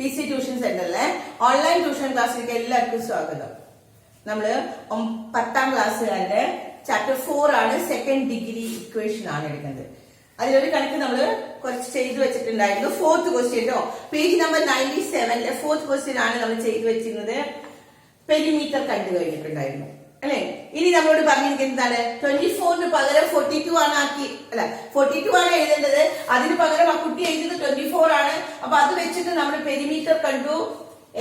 PC tuition സെന്ററിലെ online tuition ക്ലാസ്സിലേക്ക് എല്ലാവർക്കും സ്വാഗതം. നമ്മള് 10ാം ക്ലാസ്സുകാരുടെ ചാപ്റ്റർ 4 ആണ്, സെക്കൻഡ് ഡിഗ്രി ഇക്വേഷൻ ആണ് എടുക്കുന്നത്. അതിലൊരു കണക്ക് നമ്മൾ കുറച്ച് ചെയ്തു വെച്ചിട്ടുണ്ടായിരുന്നു. 4th ക്വസ്റ്റ്യൻ കേട്ടോ, പേജ് നമ്പർ 97 4th ക്വസ്റ്റ്യൻ ആണ് നമ്മൾ ചെയ്തു വെച്ചിരുന്നത്. പെരിമീറ്റർ കണ്ടു കഴിഞ്ഞിട്ടുണ്ടായിരുന്നു അല്ലെ. ഇനി നമ്മളോട് പറഞ്ഞിരിക്കുന്നത് 24 പകരം 42 ആണ് ആക്കി, അല്ല 42 ആണ് എഴുതേണ്ടത്. അതിന് പകരം ആ കുട്ടി എഴുതുന്നത് 24 ആണ്. അപ്പൊ അത് വെച്ചിട്ട് നമ്മൾ പെരിമീറ്റർ കണ്ടു.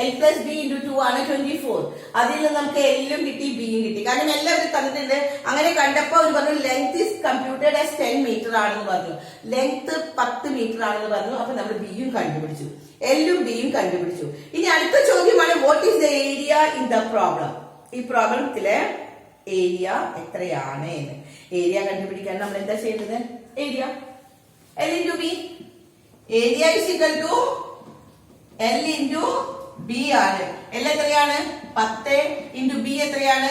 L plus B into 2 ആണ് 24. അതിൽ നിന്ന് നമുക്ക് എല്ലും കിട്ടി, ബിയും കിട്ടി. കാരണം എല്ലാവരും തന്നിട്ടുണ്ട്. അങ്ങനെ കണ്ടപ്പോ അവർ പറഞ്ഞു length is computed as 10 metre ആണെന്ന് പറഞ്ഞു. ലെങ്ത് 10 മീറ്റർ ആണെന്ന് പറഞ്ഞു. അപ്പൊ നമ്മൾ ബിയും കണ്ടുപിടിച്ചു, എല്ലും ബിയും കണ്ടുപിടിച്ചു. ഇനി അടുത്ത ചോദ്യമാണ് what is the area in the problem. ഈ പ്രോബ്ലത്തിലെ ഏരിയ എത്രയാണ് എന്ന്. ഏരിയ കണ്ടുപിടിക്കാൻ നമ്മൾ എന്താ ചെയ്യുന്നത്? Area L into B. Area is equal to L into B ആണ്. L എത്രയാണ്? 10 into B എത്രയാണ്?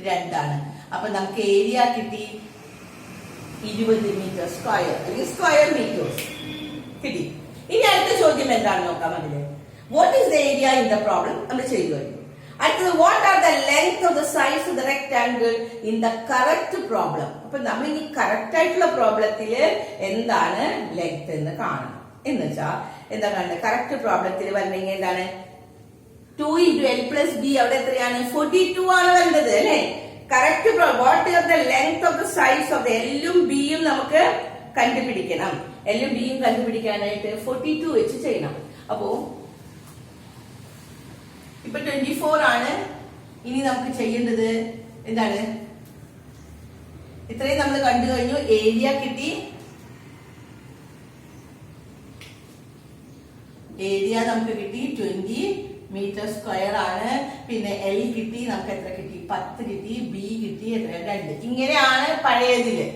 2 ആണ്. അപ്പൊ നമുക്ക് ഏരിയ കിട്ടി 20 മീറ്റർ സ്ക്വയർ, അല്ലെങ്കിൽ സ്ക്വയർ മീറ്റേഴ്സ് കിട്ടി. ഇനി അടുത്ത ചോദ്യം എന്താണ് നോക്കാം. അതില് what is the area in the problem നമ്മൾ ചെയ്തു കഴിഞ്ഞു. അടുത്തത് what are the length of the size of the rectangle in the correct problem. അപ്പൊ നമ്മൾ ഈ കറക്റ്റ് ആയിട്ടുള്ള പ്രോബ്ലത്തില് എന്താണ് ലെങ്ത് എന്ന് കാണണം. എന്ന് വെച്ചാൽ എന്താ കാണുന്നത്? കറക്റ്റ് പ്രോബ്ലത്തിൽ വരണമെങ്കിൽ എന്താണ്? 2 into L plus B അവിടെ എത്രയാണ്? 42 ആണ് വേണ്ടത് അല്ലെ. Correct what are the length of the size of the എല്ലും ബിയും നമുക്ക് കണ്ടുപിടിക്കണം. എല്ലും ബിയും കണ്ടുപിടിക്കാനായിട്ട് 42 വെച്ച് ചെയ്യണം. അപ്പോ ഇപ്പൊ 24 ആണ്. ഇനി നമുക്ക് ചെയ്യേണ്ടത് എന്താണ്? ഇത്രയും നമ്മൾ കണ്ടു കഴിഞ്ഞു. ഏരിയ കിട്ടി. ഏരിയ നമുക്ക് കിട്ടി 20 മീറ്റർ സ്ക്വയർ ആണ്. പിന്നെ L കിട്ടി, നമുക്ക് എത്ര കിട്ടി? 10 കിട്ടി. B കിട്ടി എത്ര? 2. ഇങ്ങനെയാണ് പഴയതില്.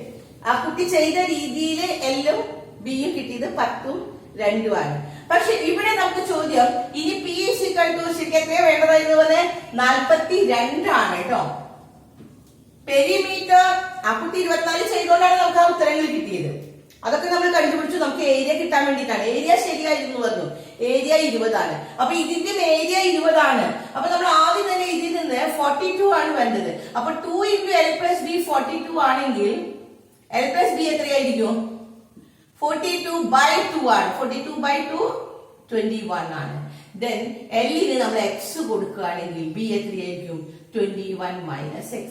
ആ കുട്ടി ചെയ്ത രീതിയിൽ എല്ലും ബിയും കിട്ടിയത് 10ഉം 2ഉം ആണ്. പക്ഷെ ഇവിടെ നമുക്ക് ചോദ്യം ഇനി P ശരിക്കും എത്രയാ വേണ്ടത്? 42 ആണ് കേട്ടോ. പെരിമീറ്റർ ആ കുട്ടി 24 ചെയ്തുകൊണ്ടാണ് നമുക്ക് ആ ഉത്തരങ്ങൾ കിട്ടിയത്. അതൊക്കെ നമ്മൾ കണ്ടുപിടിച്ചു. നമുക്ക് ഏരിയ കിട്ടാൻ വേണ്ടിയിട്ടാണ്. ഏരിയ ശരിയായിരുന്നു പറഞ്ഞു. ഏരിയ 20 ആണ്. അപ്പൊ ഇതിന്റെ ഏരിയ 20 ആണ്. അപ്പൊ നമ്മൾ ആദ്യം തന്നെ ഇതിൽ നിന്ന് 42 ആണ് വേണ്ടത്. അപ്പൊ 2 into L plus B 42 ആണെങ്കിൽ L plus B എത്രയായിരിക്കും? 42 by 2 ആണ്. 42 by 2 21 ആണ്. ദെൻ Lന് നമ്മൾ x കൊടുക്കുകയാണെങ്കിൽ B എത്രയായിരിക്കും? 21 minus x.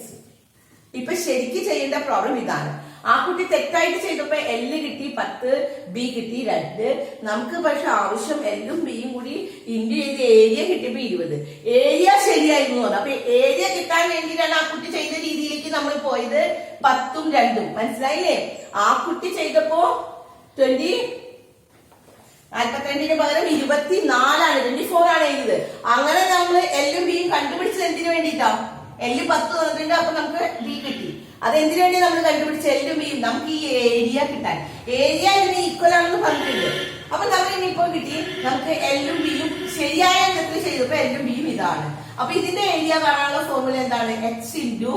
ഇപ്പൊ ശരിക്കും ചെയ്യേണ്ട പ്രോബ്ലം ഇതാണ്. ആ കുട്ടി തെറ്റായിട്ട് ചെയ്തപ്പോ L കിട്ടി 10, B കിട്ടി 2. നമുക്ക് പക്ഷെ ആവശ്യം എല്ലും ബിയും കൂടി ഇൻഡു ചെയ്ത് ഏരിയ കിട്ടിയപ്പോ 20. ഏരിയ ശരിയായിരുന്നു. അപ്പൊ ഏരിയ കിട്ടാൻ വേണ്ടിയിട്ടാണ് ആ കുട്ടി ചെയ്ത രീതിയിലേക്ക് നമ്മൾ പോയത്. 10ഉം 2ഉം മനസ്സിലായില്ലേ? ആ കുട്ടി ചെയ്തപ്പോ 42ന് പകരം 24 ആണ്, 24 ആണ് എഴുതിയത്. അങ്ങനെ നമ്മൾ എല്ലും ബിയും കണ്ടുപിടിച്ചത് എന്തിനു വേണ്ടിയിട്ടാ? L 10 വന്നിട്ടുണ്ട്. അപ്പൊ നമുക്ക് B കിട്ടി. അത് എന്തിനു വേണ്ടി നമ്മൾ കണ്ടുപിടിച്ച? എല്ലും ബിയും നമുക്ക് ഈ ഏരിയ കിട്ടാൻ. ഏരിയ ഇതിന് ഈക്വൽ ആണെന്ന് പറഞ്ഞിട്ടുണ്ട്. അപ്പൊ നമ്മൾ ഇനിയിപ്പോ കിട്ടി നമുക്ക് എല്ലും ബിയും ശരിയായ എത്ര ചെയ്തപ്പോ എല്ലും ബിയും ഇതാണ്. അപ്പൊ ഇതിന്റെ ഏരിയ കാണാനുള്ള ഫോർമുല എന്താണ്? x into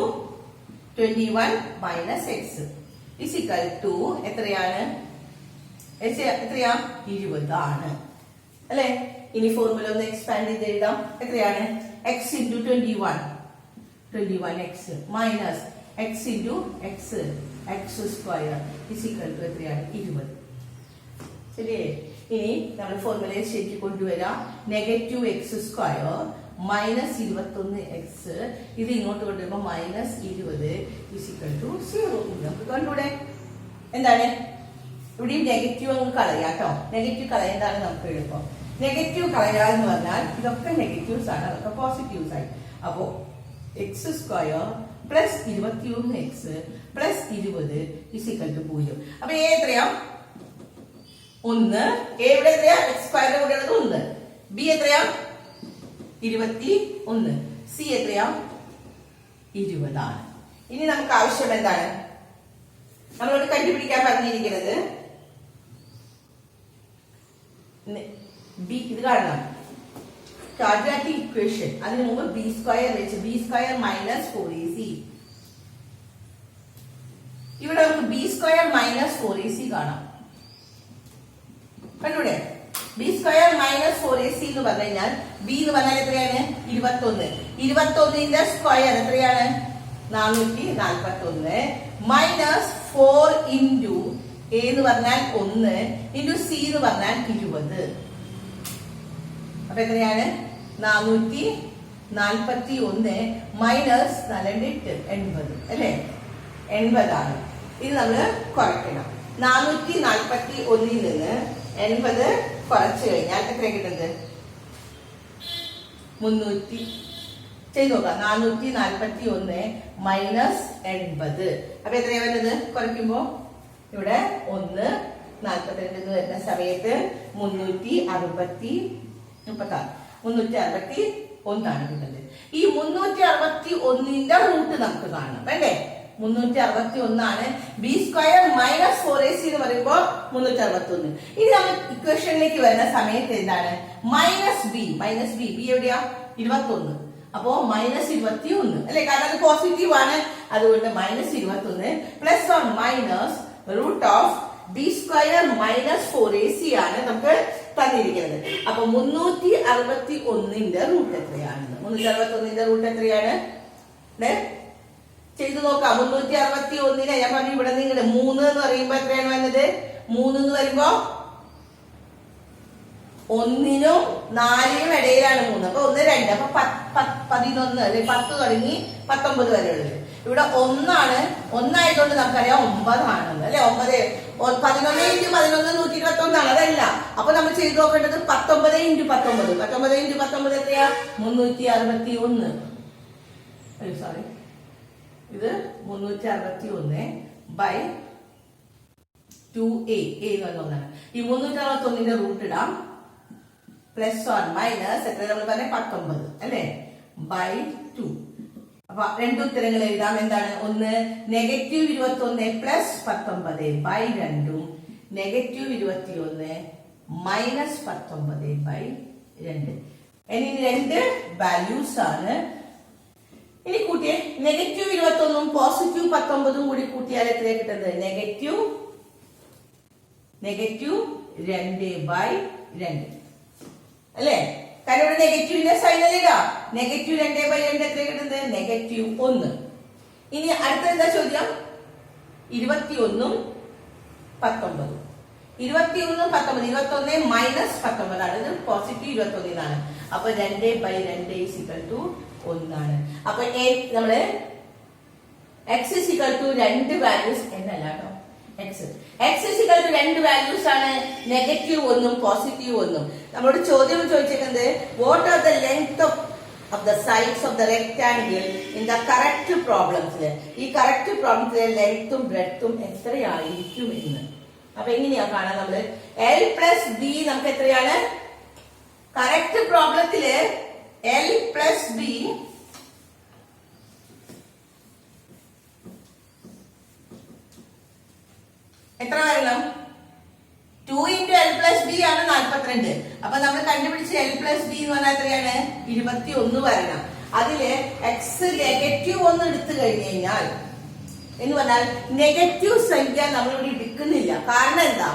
21 minus x is equal to എത്രയാണ്? എത്രയാ? 20 ആണ് അല്ലെ. ഇനി ഫോർമുല ഒന്ന് എക്സ്പാൻഡ് ചെയ്ത് എഴുതാം. എത്രയാണ്? x into 21x minus x into x square is equal to എത്രയാണ്? 20. ശരിയേ? ഇനി നമ്മൾ ഫോർമുലയെ ശരിക്കും കൊണ്ടുവരാം. -x സ്ക്വയർ മൈനസ് 21x ഇത് ഇങ്ങോട്ട് കൊണ്ടുവരുമ്പോ -20 is equal to 0. നമുക്ക് കണ്ടൂടെ? എന്താണ്? ഇവിടെയും നെഗറ്റീവ് അങ്ങ് കളയാം കേട്ടോ. നെഗറ്റീവ് കളയുന്നതാണ് നമുക്ക് എളുപ്പം. നെഗറ്റീവ് കളയുക എന്ന് പറഞ്ഞാൽ ഇതൊക്കെ നെഗറ്റീവ്സ് ആണ്, അതൊക്കെ പോസിറ്റീവ്സ് ആയി. അപ്പോ x square plus 21x plus 20 is equal to 0. അപ്പൊ a എത്രയാ? 1. a ഇവിടെ എത്രയാ? x സ്ക്വയറിന്റെ കൂടെ ഉള്ളത് 1. b എത്രയാ? 21. c എത്രയാ? 20 ആണ്. ഇനി നമുക്ക് ആവശ്യം എന്താണ്? നമ്മളോട് കണ്ടുപിടിക്കാൻ പറഞ്ഞിരിക്കുന്നത് b. ഇത് കാണണം, ക്വാഡ്രാറ്റിക് ഇക്വേഷൻ. അതിന് മുമ്പ് ബി സ്ക്വയർ വെച്ച് b സ്ക്വയർ മൈനസ് 4ac. ഇവിടെ നമുക്ക് b സ്ക്വയർ മൈനസ് 4ac കാണാം. കണ്ടൂടെ? ബി സ്ക്വയർ മൈനസ് 4ac എന്ന് പറഞ്ഞു കഴിഞ്ഞാൽ ബി എന്ന് പറഞ്ഞാൽ എത്രയാണ് 21. 21ന്റെ സ്ക്വയർ എത്രയാണ് 441 മൈനസ് 4 ഇൻറ്റു എ എന്ന് പറഞ്ഞാൽ 1 ഇൻറ്റു സി എന്ന് പറഞ്ഞാൽ 20. അപ്പൊ എത്രയാണ് 441 മൈനസ് 80 അല്ലെ 80 ആണ്. ഇത് നമ്മൾ കുറയ്ക്കണം. 441 നിന്ന് 80 കുറച്ചു കഴിഞ്ഞാൽ എത്ര കിട്ടുന്നത് 300. ചെയ്ത് നോക്കാം. 441 മൈനസ് 80 അപ്പൊ എത്രയാ വരുന്നത് കുറയ്ക്കുമ്പോ ഇവിടെ 1 42 വരുന്ന സമയത്ത് 361 ആണ് കിട്ടുന്നത്. ഈ 361ന്റെ റൂട്ട് നമുക്ക് കാണണം വേണ്ടേ. 361 ആണ്. ബി സ്ക്വയർ മൈനസ് 4ac എന്ന് പറയുമ്പോൾ 361. ഇനി നമ്മൾ ഇക്വേഷനിലേക്ക് വരുന്ന സമയത്ത് എന്താണ് മൈനസ് ബി ബി എവിടെയാ 21. അപ്പോ മൈനസ് 21 അല്ലെ, കാരണം അത് പോസിറ്റീവ് ആണ്. അതുകൊണ്ട് minus 21 plus or minus root of B square minus 4ac ആണ് നമുക്ക് തന്നിരിക്കുന്നത്. അപ്പൊ 361ന്റെ റൂട്ട് എത്രയാണ്? 361ന്റെ റൂട്ട് എത്രയാണ് ചെയ്തു നോക്കാം. 361 ഞാൻ പറഞ്ഞു ഇവിടെ നിങ്ങൾ 3 എന്ന് പറയുമ്പോ എത്രയാണ് വന്നത് 3 എന്ന് വരുമ്പോ 1നും 4നും ഇടയിലാണ് 3. അപ്പൊ 1 2 അപ്പൊ 11 അല്ലെ 10 തുടങ്ങി 19 വരെ ഉള്ളത്. ഇവിടെ 1 ആണ്. 1 ആയതുകൊണ്ട് നമുക്കറിയാം 9 ആണെന്ന് അല്ലെ. 9 11 ഇൻറ്റു 11 121 ആണ്. അതല്ല. അപ്പൊ നമ്മൾ ചെയ്തു നോക്കേണ്ടത് 19 ഇൻറ്റു 19 ഇൻറ്റു 19 എത്രയാ 361. സോറി, ഇത് 361 ബൈ 2a എന്ന് പറഞ്ഞാണ്. ഈ 361ന്റെ റൂട്ട് ഇടാം. പ്ലസ് ഓൺ മൈനസ് എത്ര നമ്മൾ പറഞ്ഞ 19 അല്ലെ ബൈ 2. അപ്പൊ രണ്ട് ഉത്തരങ്ങൾ എഴുതാം. എന്താണ് ഒന്ന് negative 21 plus 19 by 2 negative 21 minus 19 by 2. ഇനി രണ്ട് വാല്യൂസ് ആണ്. ഇനി കൂട്ടിയേ നെഗറ്റീവ് 21 പോസിറ്റീവ് 19 കൂടി കൂട്ടിയാൽ എത്രയാണ് കിട്ടുന്നത് നെഗറ്റീവ് 2 ബൈ 2 അല്ലേ. കാരണം ഇവിടെ നെഗറ്റീവിന്റെ സൈൻ അല്ലേടാ. നെഗറ്റീവ് 2 ബൈ 2 എത്ര കിട്ടുന്നത് നെഗറ്റീവ് 1. ഇനി അടുത്ത എന്താ ചോദ്യം 21 19 21 മൈനസ് 19 ആണ്. ഇത് പോസിറ്റീവ് 21 ആണ്. അപ്പൊ 2 ബൈ 2 ഈസ് ഈക്വൽ ടു 1 ആണ്. അപ്പൊ നമ്മള് x is equal to 2 values എന്നല്ല കേട്ടോ. x is equal to 2 values ആണ്. Negative 1 positive 1. നമ്മളോട് ചോദ്യം ചോദിച്ചിരിക്കുന്നത് what are the length of the sides of the rectangle in the correct problems. ഈ കറക്റ്റ് പ്രോബ്ലംസിലെ ലെങ്ത്തും ബ്രെഡ്ത്തും എത്രയായിരിക്കും എന്ന്. അപ്പൊ എങ്ങനെയാ കാണാൻ നമ്മള് L പ്ലസ് ബി നമുക്ക് എത്രയാണ് കറക്റ്റ് പ്രോബ്ലത്തില് L പ്ലസ് ബി എത്ര വരണം 2 into L plus B ആണ് 42. അപ്പൊ നമ്മൾ കണ്ടുപിടിച്ച L plus B എന്ന് പറഞ്ഞാൽ എത്രയാണ് 21 വരണം. അതില് x നെഗറ്റീവ് 1 എടുത്തു കഴിഞ്ഞു കഴിഞ്ഞാൽ എന്ന് പറഞ്ഞാൽ നെഗറ്റീവ് സംഖ്യ നമ്മൾ ഇവിടെ എടുക്കുന്നില്ല. കാരണം എന്താ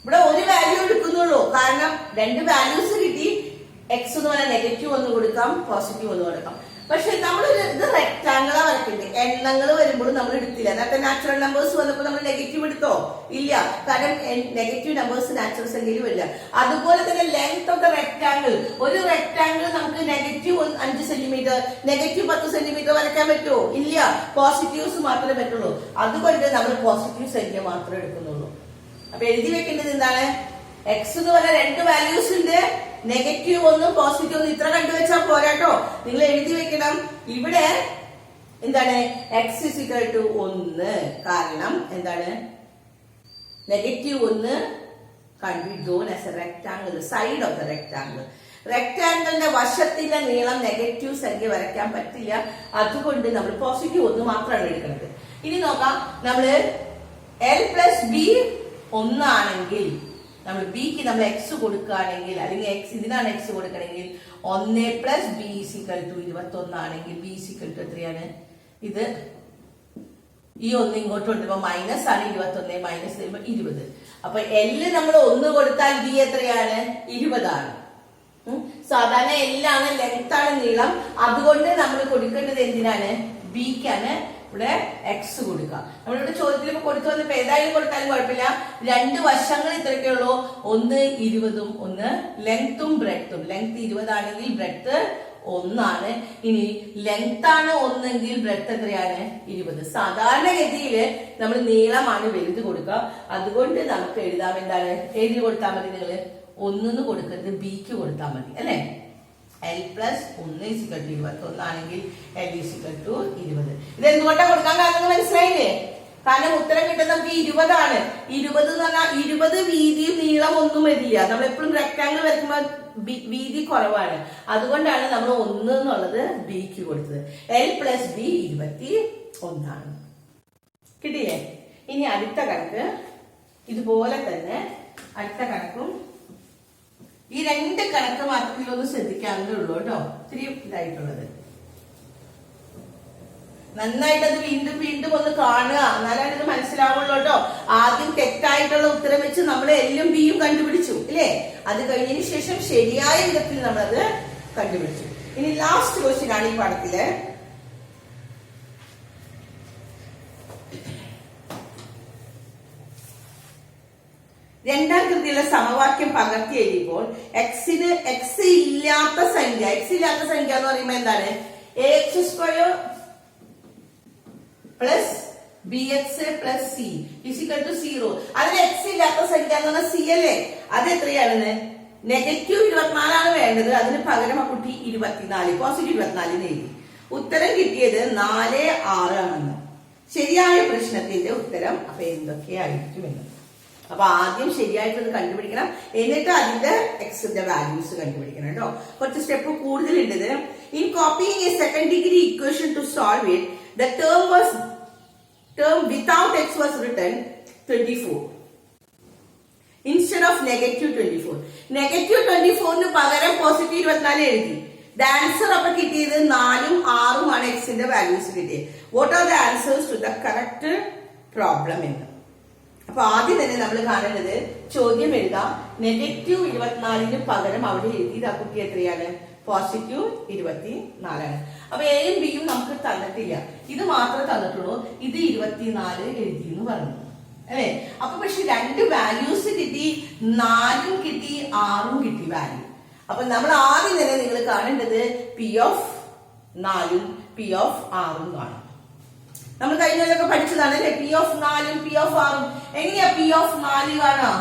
ഇവിടെ ഒരു വാല്യൂ എടുക്കുന്നുള്ളൂ. കാരണം രണ്ട് വാല്യൂസ് കിട്ടി. x എന്ന് പറഞ്ഞാൽ നെഗറ്റീവ് 1 കൊടുക്കാം, പോസിറ്റീവ് 1 കൊടുക്കാം. പക്ഷെ നമ്മളൊരു ഇത് റെക്ടാങ്കിളാ വരയ്ക്കുന്നത്. എണ്ണങ്ങൾ വരുമ്പോഴും നമ്മൾ എടുത്തില്ല. നേരത്തെ നാച്ചുറൽ നമ്പേഴ്സ് വന്നപ്പോൾ നമ്മൾ നെഗറ്റീവ് എടുത്തോ ഇല്ല. കാരണം നെഗറ്റീവ് നമ്പേഴ്സ് നാച്ചുറൽ സംഖ്യയിൽ വരില്ല. അതുപോലെ തന്നെ ലെങ്ത് ഓഫ് ദ റെക്ടാങ്കിൾ, ഒരു റെക്ടാങ്കിൾ നമുക്ക് നെഗറ്റീവ് 5 സെന്റിമീറ്റർ നെഗറ്റീവ് 10 സെന്റിമീറ്റർ വരയ്ക്കാൻ പറ്റുമോ ഇല്ല. പോസിറ്റീവ്സ് മാത്രമേ പറ്റുള്ളൂ. അതുകൊണ്ട് നമ്മൾ പോസിറ്റീവ് സംഖ്യ മാത്രമേ എടുക്കുന്നുള്ളൂ. അപ്പൊ എഴുതി വെക്കേണ്ടത് എന്താണ് x എന്ന് പറഞ്ഞ രണ്ട് വാല്യൂസ് ഉണ്ട്. നെഗറ്റീവ് 1 പോസിറ്റീവ് 1 ഇത്ര കണ്ടുവെച്ചാൽ പോരാട്ടോ. നിങ്ങൾ എഴുതി വെക്കണം ഇവിടെ എന്താണ് x is equal to 1. കാരണം എന്താണ് negative 1 can't be drawn as a rectangle, side of the rectangle. റെക്ടാങ്കിളിന്റെ വശത്തിന്റെ നീളം നെഗറ്റീവ് സംഖ്യ വരയ്ക്കാൻ പറ്റില്ല. അതുകൊണ്ട് നമ്മൾ പോസിറ്റീവ് 1 മാത്രമാണ് എടുക്കുന്നത്. ഇനി നോക്കാം നമ്മള് L പ്ലസ് ബി 1 ആണെങ്കിൽ നമ്മൾ ബിക്ക് നമ്മൾ എക്സ് കൊടുക്കുകയാണെങ്കിൽ അല്ലെങ്കിൽ എക്സ് ഇതിനാണ് എക്സ് കൊടുക്കണമെങ്കിൽ 1 പ്ലസ് ബി ഈക്വൽ ടു 21 ആണെങ്കിൽ ബി ഈക്വൽ ടു എത്രയാണ് ഇത് ഈ 1 ഇങ്ങോട്ട് കൊണ്ടുവരുമ്പോൾ മൈനസ് ആണ് 21 മൈനസ് ചെയ്യുമ്പോൾ 20. അപ്പൊ L നമ്മൾ 1 കൊടുത്താൽ B എത്രയാണ്? 20 സാധാരണ L ആണ്, ലെങ്ത് ആണ് നീളം. അതുകൊണ്ട് നമ്മൾ കൊടുക്കേണ്ടത് എന്തിനാണ്? ബിക്കാണ്. ഇവിടെ എക്സ് കൊടുക്കുക. നമ്മളിവിടെ ചോദ്യത്തിൽ കൊടുത്തു വന്നപ്പോ ഏതായാലും കൊടുത്താലും കുഴപ്പമില്ല. രണ്ട് വശങ്ങൾ ഇത്രയൊക്കെ ഉള്ളൂ. ഒന്ന് 20ഉം ഒന്ന് ലെങ്ത്തും ബ്രെഡ്ത്തും. ലെങ്ത് 20 ആണെങ്കിൽ ബ്രെഡ്ത്ത് 1 ഇനി ലെങ്ത് ആണ് 1 എങ്കിൽ ബ്രെഡ്ത്ത് എത്രയാണ്? 20. സാധാരണഗതിയില് നമ്മൾ നീളമാണ് വലുത് കൊടുക്കുക. അതുകൊണ്ട് നമുക്ക് എഴുതാം എന്താണ്? എഴുതി കൊടുത്താൽ മതി. നിങ്ങള് 1 കൊടുക്കരുത്, ബിക്ക് കൊടുത്താൽ മതി അല്ലെ. L plus 1 is equal to 21 ആണെങ്കിൽ L is equal to 20. ഇത് എന്തുകൊണ്ടാണ് കൊടുക്കാൻ കാരണം മനസ്സിലായില്ലേ? കാരണം ഉത്തരം കിട്ടുന്നത് നമുക്ക് 20 ആണ്. 20 എന്ന് പറഞ്ഞാൽ 20 വീതിയും നീളം ഒന്നും വരില്ല. നമ്മൾ എപ്പോഴും റെക്ടാങ്കിൾ വരയ്ക്കുമ്പോൾ വീതി കുറവാണ്. അതുകൊണ്ടാണ് നമ്മൾ 1 എന്നുള്ളത് ബിക്ക് കൊടുത്തത്. L plus B 21. കിട്ടിയില്ലേ? ഇനി അടുത്ത കണക്ക് ഇതുപോലെ തന്നെ അടുത്ത കണക്കും ഈ രണ്ട് കണക്ക് മാത്രത്തിലൊന്ന് ശ്രദ്ധിക്കാവുന്നേ ഉള്ളൂ കേട്ടോ. ഇത്തിരി ഇതായിട്ടുള്ളത് നന്നായിട്ട് അത് വീണ്ടും വീണ്ടും ഒന്ന് കാണുക, എന്നാലാണ് ഇത് മനസ്സിലാവുള്ളൂ കേട്ടോ. ആദ്യം തെറ്റായിട്ടുള്ള ഉത്തരം വെച്ച് നമ്മൾ എല്ലും ബിയും കണ്ടുപിടിച്ചു ഇല്ലേ? അത് കഴിഞ്ഞതിന് ശേഷം ശരിയായ വിധത്തിൽ നമ്മളത് കണ്ടുപിടിച്ചു. ഇനി ലാസ്റ്റ് ക്വസ്റ്റ്യൻ ആണ് ഈ പാഠത്തില്. രണ്ടാം കൃതിയിലെ സമവാക്യം പകർത്തി എഴുതിയപ്പോൾ എക്സ് ഇല്ലാത്ത സംഖ്യ എന്ന് പറയുമ്പോൾ എന്താണ്? AX² plus BX plus C is equal to 0. അതിൽ എക്സ് ഇല്ലാത്ത സംഖ്യ എന്ന് പറഞ്ഞാൽ C അല്ലേ? അത് എത്രയാണെന്ന്? -24 ആണ് വേണ്ടത്. അതിന് പകരം ആ കുട്ടി 24 പോസിറ്റീവ് 24 എഴുതി. ഉത്തരം കിട്ടിയത് 4, 6 ആണെന്ന്. ശരിയായ പ്രശ്നത്തിന്റെ ഉത്തരം അപ്പൊ എന്തൊക്കെയായിരിക്കുമെന്ന്. അപ്പൊ ആദ്യം ശരിയായിട്ടത് കണ്ടുപിടിക്കണം, എന്നിട്ട് അതിന്റെ എക്സിന്റെ വാല്യൂസ് കണ്ടുപിടിക്കണം കേട്ടോ. കുറച്ച് സ്റ്റെപ്പ് കൂടുതലുണ്ട്. In copying A second degree equation two solve it, the term without x was written 24 instead of -24. -24 പകരം പോസിറ്റീവ് 24 എഴുതി. ദ ആൻസർ അപ്പൊ കിട്ടിയത് 4ഉം 6ഉം ആണ് എക്സിന്റെ വാല്യൂസ് കിട്ടിയത്. What are the answers to the correct problem എന്ന്. അപ്പൊ ആദ്യം തന്നെ നമ്മൾ കാണേണ്ടത് ചോദ്യം എഴുതാം. -24 പകരം അവിടെ എഴുതിയത് ആ കുട്ടി എത്രയാണ്? പോസിറ്റീവ് 24. അപ്പൊ എയും ബിയും നമുക്ക് തന്നിട്ടില്ല, ഇത് മാത്രമേ തന്നിട്ടുള്ളൂ. ഇത് 24 എഴുതി എന്ന് പറഞ്ഞു അല്ലെ. അപ്പൊ പക്ഷെ രണ്ട് വാല്യൂസ് കിട്ടി, 4ഉം കിട്ടി 6ഉം കിട്ടി വാല്യൂ. അപ്പൊ നമ്മൾ ആദ്യം തന്നെ നിങ്ങൾ കാണേണ്ടത് P(4)ഉം P(6)ഉം കാണാം. നമ്മൾ കഴിഞ്ഞൊക്കെ പഠിച്ചതാണ് അല്ലെ. P(4)ഉം P(6)ഉം എങ്ങനെയാ P(4) കാണാം?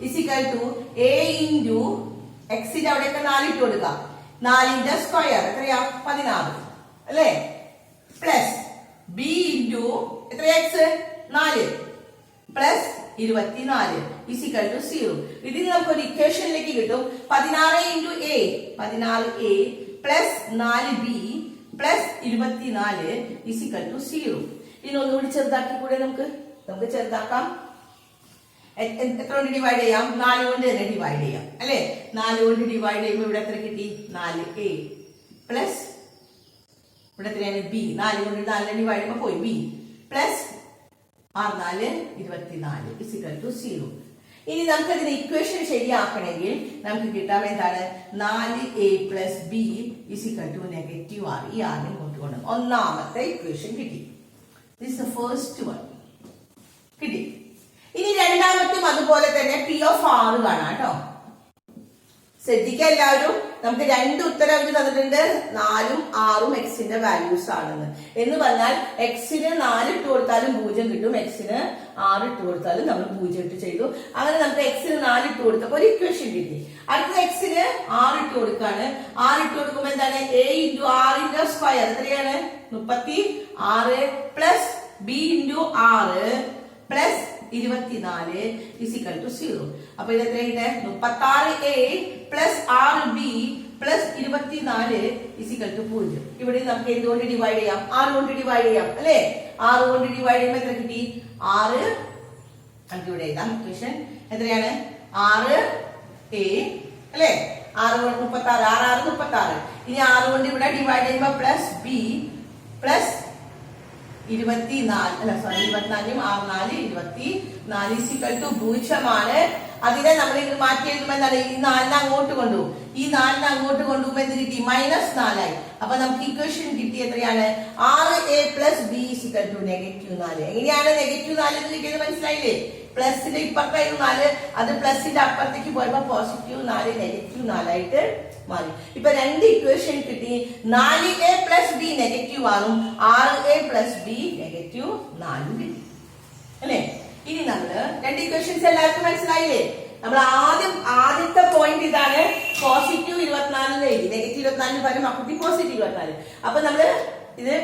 ഇസിക്കൽ ടു A ഇൻറ്റു എക്സിന്റെ അവിടെയൊക്കെ 4 ഇട്ട് കൊടുക്കാം. 4ന്റെ സ്ക്വയർ എത്രയാ? 16 അല്ലെ. പ്ലസ് ബി ഇൻറ്റു എത്ര എക്സ്? 4 plus 24 is equal to 0. ഇതിന് നമുക്ക് ഒരു ഇക്വേഷനിലേക്ക് കിട്ടും. 16 into A 16A plus 4B plus 24 is equal to 0. ഇനി ഒന്നുകൂടി ചെറുതാക്കി കൂടെ നമുക്ക് ചെറുതാക്കാം. എത്ര കൊണ്ട് ഡിവൈഡ് ചെയ്യാം? 4 കൊണ്ട് തന്നെ ഡിവൈഡ് ചെയ്യാം അല്ലെ. 4 കൊണ്ട് ഡിവൈഡ് ചെയ്യുമ്പോൾ ഇവിടെ എത്ര കിട്ടി? 4A പ്ലസ് ഇവിടെ എത്രയാണ്? B. 4 കൊണ്ട് 4 ഡിവൈഡ് ചെയ്യുമ്പോൾ പോയി B പ്ലസ് 4 24 ഇസിക്കൽ ടു 0. ഇനി നമുക്ക് അതിന് ഇക്വേഷൻ ശരിയാക്കണമെങ്കിൽ നമുക്ക് കിട്ടാൻ എന്താണ്? 4A plus B is equal to -R. ഈ ആദ്യം കൊണ്ടുപോകണം. ഒന്നാമത്തെ ഇക്വേഷൻ കിട്ടി. This is the first one കിട്ടി. ഇനി രണ്ടാമത്തും അതുപോലെ തന്നെ P(4) കാണാം കേട്ടോ. ശ്രദ്ധിക്കുക എല്ലാവരും. നമുക്ക് രണ്ട് ഉത്തരം അവർ തന്നിട്ടുണ്ട്. 4ഉം 6ഉം എക്സിന്റെ വാല്യൂസ് ആണെന്ന്. എന്ന് പറഞ്ഞാൽ എക്സിന് 4 ഇട്ട് കൊടുത്താലും 0 കിട്ടും, എക്സിന് 6 ഇട്ട് കൊടുത്താലും നമ്മൾ 0 ഇട്ട് ചെയ്തു. അങ്ങനെ നമുക്ക് എക്സിന് 4 ഇട്ട് കൊടുത്തപ്പോൾ ഒരു ഇക്വേഷൻ കിട്ടി. അടുത്ത എക്സിന് 6 ഇട്ട് കൊടുക്കാണ്. 6 ഇട്ട് കൊടുക്കുമ്പോൾ എന്താണ്? A ഇൻറ്റു ആറിന്റെ സ്ക്വയർ എത്രയാണ്? 36 plus B into 6 plus 24 is equal to 0. അപ്പൊ ഇത് എത്രയുണ്ട്? 36A plus 6B plus 24 is equal to 0. ഇവിടെ നമുക്ക് എന്തുകൊണ്ട് ഡിവൈഡ് ചെയ്യാം? 6 കൊണ്ട് ഡിവൈഡ് ചെയ്യാം അല്ലെ. 6 കൊണ്ട് ഡിവൈഡ് ചെയ്യുമ്പോൾ എത്ര കിട്ടി? 6. നമുക്ക് ഇവിടെ എഴുതാം ഇക്വേഷൻ എത്രയാണ്? 6A അല്ലെ. 6 കൊണ്ട് 36, 6 36. ഇനി 6 കൊണ്ട് ഇവിടെ ഡിവൈഡ് ചെയ്യുമ്പോൾ plus B plus 24 4 24 is equal to 0 അതിനെ നമ്മൾ ഇത് മാറ്റി എഴുതുമ്പോൾ എന്താണ് ഈ 4 അങ്ങോട്ട് കൊണ്ടുപോകും. ഈ 4 അങ്ങോട്ട് കൊണ്ടുപോകുമ്പോൾ എന്ത് കിട്ടി? -4 ആയി. അപ്പൊ നമുക്ക് ഇക്വേഷൻ കിട്ടി എത്രയാണ്? 6a + b = -4. എങ്ങനെയാണ് -4 എന്ന് കിട്ടിയത് മനസ്സിലായില്ലേ? പ്ലസിന്റെ ഇപ്പുറത്തായിരുന്നു 4, അത് പ്ലസിന്റെ അപ്പുറത്തേക്ക് പോയപ്പോ +4 -4 ആയിട്ട് മാറി. ഇപ്പൊ രണ്ട് ഇക്വേഷൻ കിട്ടി. 4a + b നെഗറ്റീവ് ആകും, 6a + b -4 കിട്ടി അല്ലേ? ഇനി നമ്മള് രണ്ട് ഇക്വേഷൻസ് എല്ലാവർക്കും മനസ്സിലായില്ലേ? നമ്മൾ ആദ്യത്തെ പോയിന്റ് ഇതാണ്, +24 എഴുതി, -24 പകരം അപ്പുറത്തി +24. അപ്പൊ നമ്മള് ഇത്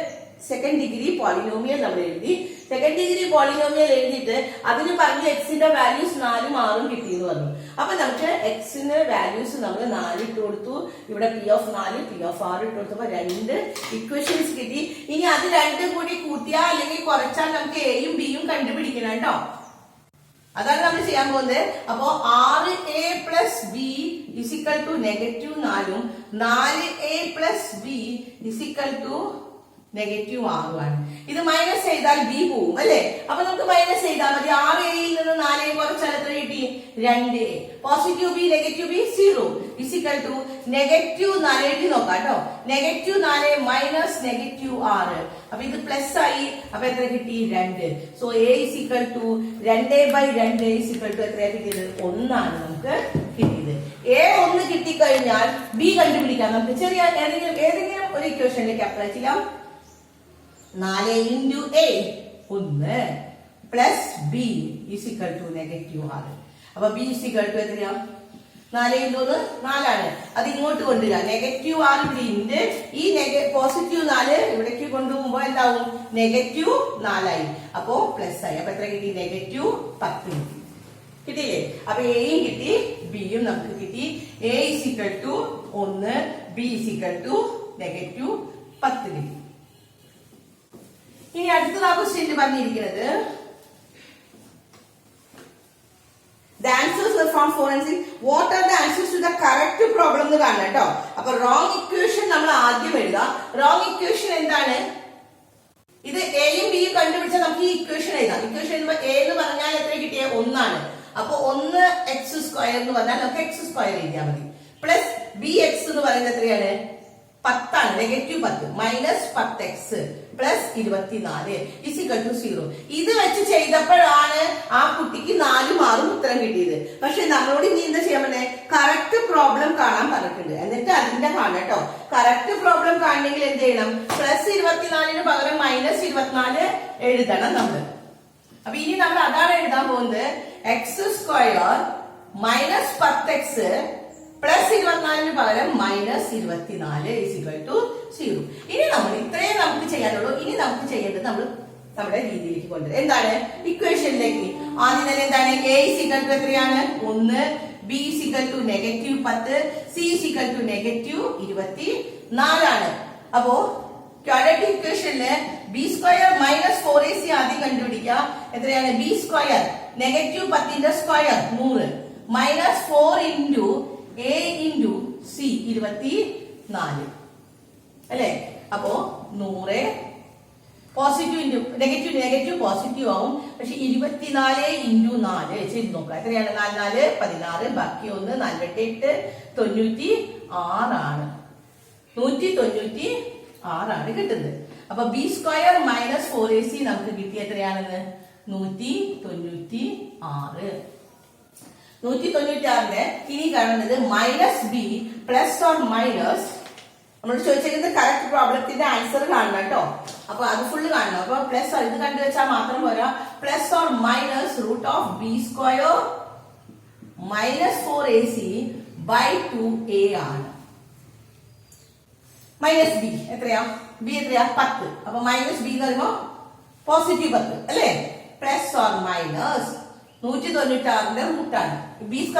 സെക്കൻഡ് ഡിഗ്രി പോളിനോമിയൽ നമ്മൾ എഴുതി. സെക്കൻഡ് ഡിഗ്രി പോളിനോമിയൽ എഴുതിയിട്ട് അതിന് പറഞ്ഞ എക്സിന്റെ വാല്യൂസ് 4ഉം 6ഉം കിട്ടിയെന്ന് പറഞ്ഞു. അപ്പൊ നമുക്ക് എക്സിന്റെ വാല്യൂസ് നമ്മൾ 4 ഇട്ട് കൊടുത്തു, ഇവിടെ P4 P6 ഇട്ട് കൊടുത്തപ്പോ രണ്ട് ഇക്വേഷൻസ് കിട്ടി. ഇനി അത് രണ്ടും കൂടി കൂട്ടിയാൽ അല്ലെങ്കിൽ കുറച്ചാൽ നമുക്ക് എയും ബിയും കണ്ടുപിടിക്കണം കേട്ടോ. അതാണ് നമ്മൾ ചെയ്യാൻ പോകുന്നത്. അപ്പോ 6a + b = -4ഉം 4a + b = -6 ആണ്. ഇത് മൈനസ് ചെയ്താൽ ബി പോവും അല്ലെ? അപ്പൊ നമുക്ക് മൈനസ് ചെയ്താൽ മതി. 6aയിൽ നിന്ന് 4a കുറച്ചാൽ എത്ര കിട്ടി? 2a. Positive B negative B 0 -4 എഴുതി നോക്കാം കേട്ടോ. -4 മൈനസ് -6. അപ്പൊ ഇത് പ്ലസ് ആയി. അപ്പൊ എത്ര കിട്ടി? 2. സോ a = 2/2 എത്രയാ കിട്ടിയത്? 1 ആണ് നമുക്ക് കിട്ടിയത്. a 1 കിട്ടിക്കഴിഞ്ഞാൽ ബി കണ്ടുപിടിക്കാം. നമുക്ക് ചെറിയ ഏതെങ്കിലും ഒരു ഇക്വേഷനിലേക്ക് അപ്ലൈ ചെയ്യാം. 4 × a 1 പ്ലസ് b = -6. അപ്പൊ b = എത്രയാ? 4 × 1 4 ആണ്. അത് ഇങ്ങോട്ട് കൊണ്ടുവരിക. -6 ഇവിടെ ഉണ്ട്. ഈ +4 ഇവിടേക്ക് കൊണ്ടുപോകുമ്പോ എന്താവും? -4 ആയി. അപ്പോ പ്ലസ് ആയി. അപ്പൊ എത്ര കിട്ടി? -10 കിട്ടി. കിട്ടിയില്ലേ? അപ്പൊ എയും കിട്ടി, ബിയും നമുക്ക് കിട്ടി. a = 1, b = -10 കിട്ടി. ഇനി അടുത്തത് ആ ക്വസ്റ്റ്യൻ പറഞ്ഞിരിക്കുന്നത് the answers were from 4 and 6. What are the answers to the correct problem എന്ന് കാണണം കേട്ടോ. അപ്പൊ റോങ് ഇക്വേഷൻ നമ്മൾ ആദ്യം എഴുതാം. റോങ് ഇക്വേഷൻ എന്താണ്? ഇത് എയും ബിയും കണ്ടുപിടിച്ചാൽ നമുക്ക് ഈ ഇക്വേഷൻ എഴുതാം. ഇക്വേഷൻ എഴുതുമ്പോൾ എ എന്ന് പറഞ്ഞാൽ എത്ര കിട്ടിയ? 1 ആണ്. അപ്പൊ 1x² എന്ന് പറഞ്ഞാൽ നമുക്ക് x² എഴുതിയാൽ മതി. പ്ലസ് bx എന്ന് പറയുന്നത് എത്രയാണ്? 10 ആണ്. -10 മൈനസ് 10x പ്ലസ് 24 = 0. ഇത് വെച്ച് ചെയ്തപ്പോഴാണ് ആ കുട്ടിക്ക് 4ഉം 6ഉം ഉത്തരം കിട്ടിയത്. പക്ഷെ നമ്മളോട് ഇനി എന്താ ചെയ്യാൻ പറ്റേ? കറക്റ്റ് പ്രോബ്ലം കാണാൻ പറഞ്ഞിട്ടുണ്ട്. എന്നിട്ട് അതിന്റെ കാണാം കേട്ടോ. കറക്റ്റ് പ്രോബ്ലം കാണണമെങ്കിൽ എന്ത് ചെയ്യണം? +24 പകരം -24 എഴുതണം നമ്മൾ. അപ്പൊ ഇനി നമ്മൾ അതാണ് എഴുതാൻ പോകുന്നത്. x² മൈനസ് 10x +24 പകരം -24 = 0. ഇനി നമ്മൾ ഇത്രയും നമുക്ക് ചെയ്യാനുള്ളൂ. ഇനി നമുക്ക് ചെയ്യേണ്ടത് നമ്മൾ നമ്മുടെ രീതിയിലേക്ക് കൊണ്ടുവരും. എന്താണ്? ഇക്വേഷനിലേക്ക് ആദ്യം തന്നെ എന്താണ്? a = എത്രയാണ്? 1, b = -10, c = -24 ആണ്. അപ്പോ ക്വാഡ്രാറ്റിക് ഇക്വേഷനില് b² - 4ac ആദ്യം കണ്ടുപിടിക്കുക. എത്രയാണ്? b² -10ന്റെ സ്ക്വയർ 100 -4 × a × c 24 അല്ലെ? അപ്പോ 100 പോസിറ്റീവ് നെഗറ്റീവ് പോസിറ്റീവ് ആവും. പക്ഷെ 24 × 4 ചെയ്ത് നോക്കാം. എത്രയാണ്? 4 4 16 ബാക്കി 1 4 8 96 ആണ്. 196 ആണ് കിട്ടുന്നത്. അപ്പൊ b² - 4ac നമുക്ക് കിട്ടിയ എത്രയാണെന്ന്? 196. 196 ഇനി കാണുന്നത് -b ± നമ്മൾ ചോദിച്ചിരിക്കുന്നത് കറക്റ്റ് പ്രോബ്ലത്തിന്റെ ആൻസർ കാണണം കേട്ടോ. അപ്പൊ അത് ഫുള്ള് കാണണം. അപ്പൊ പ്ലസ് ഇത് കണ്ടുവച്ചാൽ മാത്രം പോരാ. +or - √b² - 4ac / 2a ആണ്. -b എത്രയാ? b എത്രയാ? 10. അപ്പൊ -b എന്ന് പറയുമ്പോ പോസിറ്റീവ് 10 അല്ലേ? +or - 196ന്റെ റൂട്ടാണ്. b² -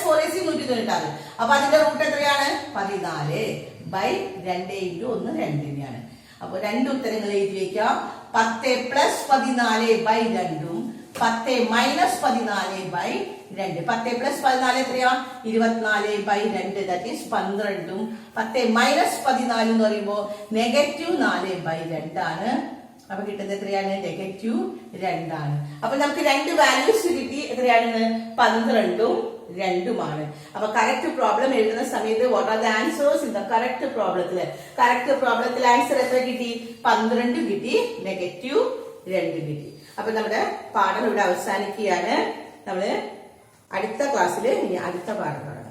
4ac 196. അപ്പൊ അതിന്റെ റൂട്ട് എത്രയാണ്? 14/2 × 1 2 അപ്പൊ രണ്ട് ഉത്തരങ്ങൾ എഴുതി വെക്കാം. 10 + 14/2ഉം 10 - 14/2. 10 + 14 എത്രയാ? 24/2 ദാറ്റ് ഈസ് 12ഉം 10 - 14 എന്ന് പറയുമ്പോ -4/2 ആണ് അപ്പൊ കിട്ടുന്നത് എത്രയാണ്? -2 അപ്പൊ നമുക്ക് രണ്ട് വാല്യൂസ് കിട്ടി. എത്രയാണ്? 12ഉം 2ഉമാണ്. അപ്പൊ കറക്റ്റ് പ്രോബ്ലം എഴുതുന്ന സമയത്ത് what are the answers in the correct പ്രോബ്ലത്തില്? കറക്റ്റ് പ്രോബ്ലത്തിൽ ആൻസർ എത്ര കിട്ടി? 12 കിട്ടി, -2 കിട്ടി. അപ്പൊ നമ്മുടെ പാഠം ഇവിടെ അവസാനിക്കുകയാണ്. നമ്മള് അടുത്ത ക്ലാസ്സിൽ ഇനി അടുത്ത പാഠം കാണാം.